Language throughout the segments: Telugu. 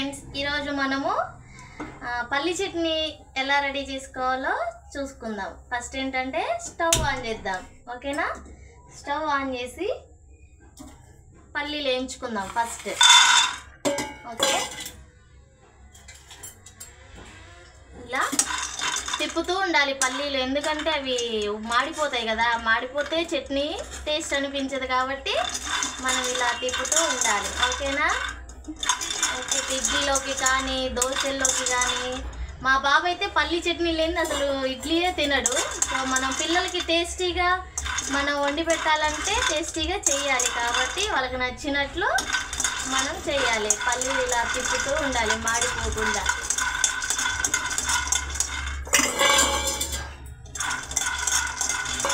ఫ్రెండ్స్, ఈరోజు మనము పల్లి చట్నీ ఎలా రెడీ చేసుకోవాలో చూసుకుందాం. ఫస్ట్ ఏంటంటే స్టవ్ ఆన్ చేద్దాం. ఓకేనా? స్టవ్ ఆన్ చేసి పల్లీలు వేయించుకుందాం ఫస్ట్. ఓకే, ఇలా తిప్పుతూ ఉండాలి పల్లీలు, ఎందుకంటే అవి మాడిపోతాయి కదా, మాడిపోతే చట్నీ టేస్ట్ అనిపించదు కాబట్టి మనం ఇలా తిప్పుతూ ఉండాలి. ఓకేనా? ఓకే, ఇడ్లీలోకి కానీ దోశల్లోకి కానీ. మా బాబు అయితే పల్లి చట్నీ లేని అసలు ఇడ్లీయే తినడు. సో మనం పిల్లలకి టేస్టీగా మనం వండి పెట్టాలంటే టేస్టీగా చేయాలి కాబట్టి వాళ్ళకి నచ్చినట్లు మనం చేయాలి. పల్లీలు ఇలా తిప్పుతూ ఉండాలి మాడిపోకుండా.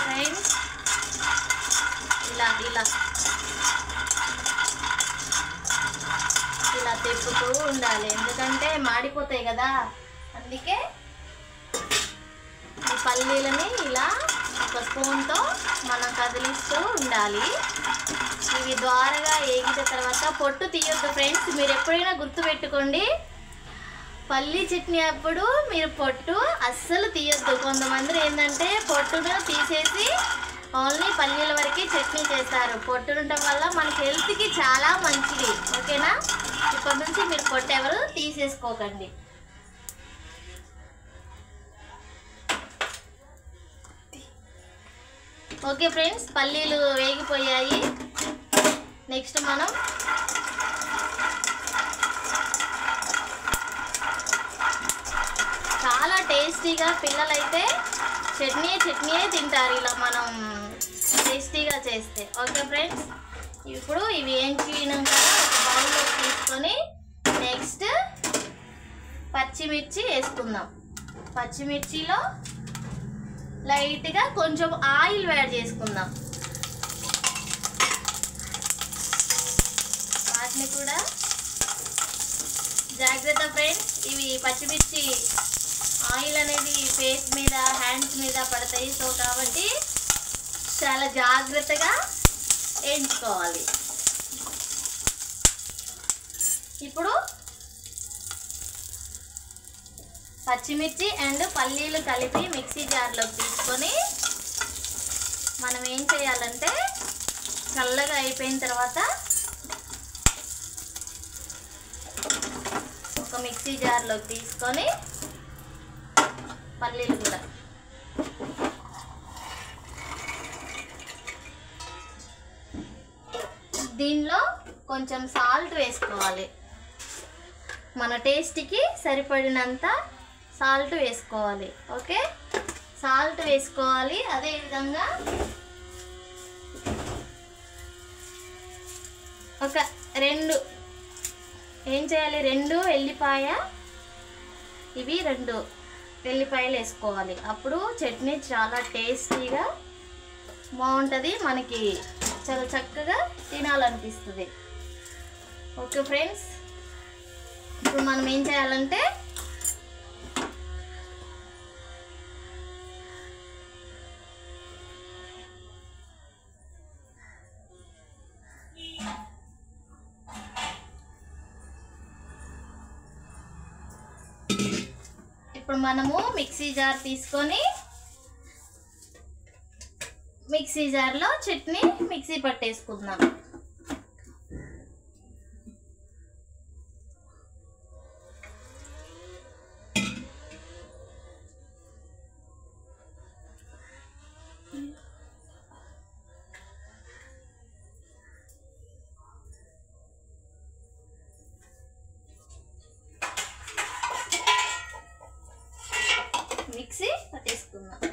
ఫ్రెండ్స్, ఇలా ఇలా ఇలా తిప్పుతూ ఉండాలి, ఎందుకంటే మాడిపోతాయి కదా. అందుకే ఈ పల్లీలని ఇలా ఒక స్పూన్తో మనం కదిలిస్తూ ఉండాలి. ఇవి ద్వారగా వేగిన తర్వాత పొట్టు తీయొద్దు ఫ్రెండ్స్. మీరు ఎప్పుడైనా గుర్తుపెట్టుకోండి, పల్లీ చట్నీ అప్పుడు మీరు పొట్టు అస్సలు తీయొద్దు. కొంతమంది ఏంటంటే పొట్టును తీసేసి ఓన్లీ పల్లీల వరకే చట్నీ చేస్తారు. పొట్టు ఉండటం వల్ల మనకి హెల్త్కి చాలా మంచిది. ఓకేనా? ఇప్పటి నుంచి మీరు పొట్టు ఎవరు తీసేసుకోకండి. ఓకే ఫ్రెండ్స్, పల్లీలు వేగిపోయాయి. నెక్స్ట్ మనం చాలా టేస్టీగా, పిల్లలైతే చట్నీయే తింటారు ఇలా మనం టేస్టీగా చేస్తే. ఓకే ఫ్రెండ్స్, ఇప్పుడు ఇవి వేయించినాక ఒక బౌల్లో తీసుకొని నెక్స్ట్ పచ్చిమిర్చి వేసుకుందాం. పచ్చిమిర్చిలో లైట్గా కొంచెం ఆయిల్ యాడ్ చేసుకుందాం. వాటిని కూడా జాగ్రత్త ఫ్రెండ్స్, ఇవి పచ్చిమిర్చి ఆయిల్ అనేది ఫేస్ మీద హ్యాండ్స్ మీద పడతాయి. సో కాబట్టి చాలా జాగ్రత్తగా వేయించుకోవాలి. ఇప్పుడు పచ్చిమిర్చి అండ్ పల్లీలు కలిపి మిక్సీ జార్లోకి తీసుకొని మనం ఏం చేయాలంటే చల్లగా అయిపోయిన తర్వాత ఒక మిక్సీ జార్లోకి తీసుకొని పల్లీలు కూడా దీనిలో కొంచెం సాల్ట్ వేసుకోవాలి. మన టేస్ట్కి సరిపడినంత సాల్ట్ వేసుకోవాలి. ఓకే, సాల్ట్ వేసుకోవాలి. అదేవిధంగా ఒక ఏం చేయాలి, 2 ఎల్లిపాయ, ఇవి 2 ఎల్లిపాయలు వేసుకోవాలి. అప్పుడు చట్నీ చాలా టేస్టీగా బాగుంటుంది, మనకి చాలా చక్కగా తినాలనిపిస్తుంది. ఓకే ఫ్రెండ్స్, ఇప్పుడు మనం ఏం చేయాలంటే మనము మిక్సీ జార్ తీసుకొని మిక్సీ జార్లో చట్నీ మిక్సీ పట్టేసుకుందాం. మిక్సీ పట్టేసుకుందాం.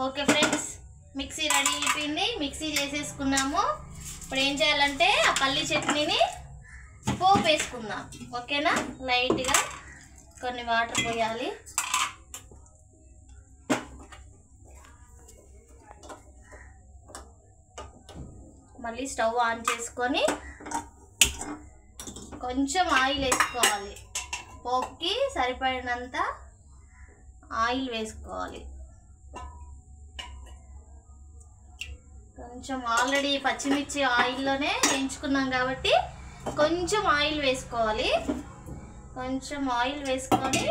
ఓకే ఫ్రెండ్స్, మిక్సీ రెడీ అయిపోయింది. మిక్సీ చేసేసుకున్నాము. ఇప్పుడు ఏం చేయాలంటే ఆ పల్లి చట్నీని పోపు వేసుకుందాం. ఓకేనా? లైట్గా కొన్ని వాటర్ పోయాలి. మళ్ళీ స్టవ్ ఆన్ చేసుకొని కొంచెం ఆయిల్ వేసుకోవాలి. పోపుకి సరిపడినంత ఆయిల్ వేసుకోవాలి. కొంచెం ఆల్రెడీ పచ్చిమిర్చి ఆయిల్లోనే వేయించుకున్నాం కాబట్టి కొంచెం ఆయిల్ వేసుకోవాలి. కొంచెం ఆయిల్ వేసుకొని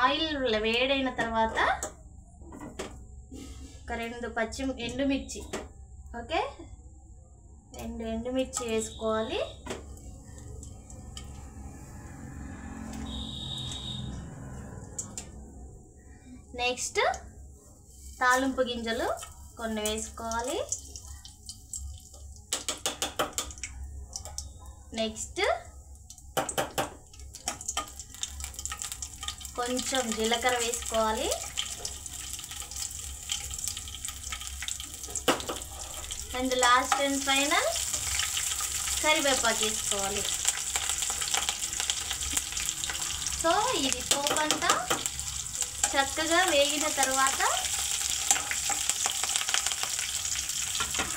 ఆయిల్ వేడైన తర్వాత ఒక 2 ఎండుమిర్చి, ఓకే, 2 ఎండుమిర్చి వేసుకోవాలి. నెక్స్ట్ తాలింపు గింజలు కొన్ని వేసుకోవాలి. నెక్స్ట్ కొంచెం జీలకర్ర వేసుకోవాలి. అండ్ లాస్ట్ అండ్ ఫైనల్ కరివేపాకు వేసుకోవాలి. సో ఇది పోపు అంతా చక్కగా వేగిన తర్వాత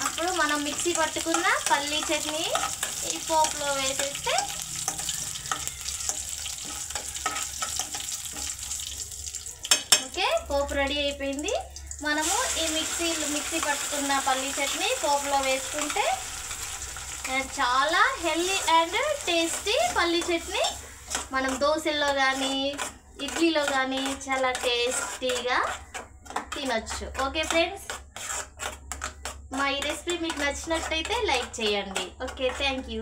అప్పుడు మనం మిక్సీ పట్టుకున్న పల్లీ చట్నీ ఈ పోపులో వేసేస్తే ఓకే, పోపు రెడీ అయిపోయింది. మనము ఈ మిక్సీ పట్టుకున్న పల్లీ చట్నీ పోపులో వేసుకుంటే చాలా హెల్దీ అండ్ టేస్టీ పల్లీ చట్నీ మనం దోశల్లో కానీ ఇడ్లీలో కానీ చాలా టేస్టీగా తినొచ్చు. ఓకే ఫ్రెండ్స్, మా ఈ రెసిపీ మీకు నచ్చినట్టయితే లైక్ చేయండి. Okay, thank you.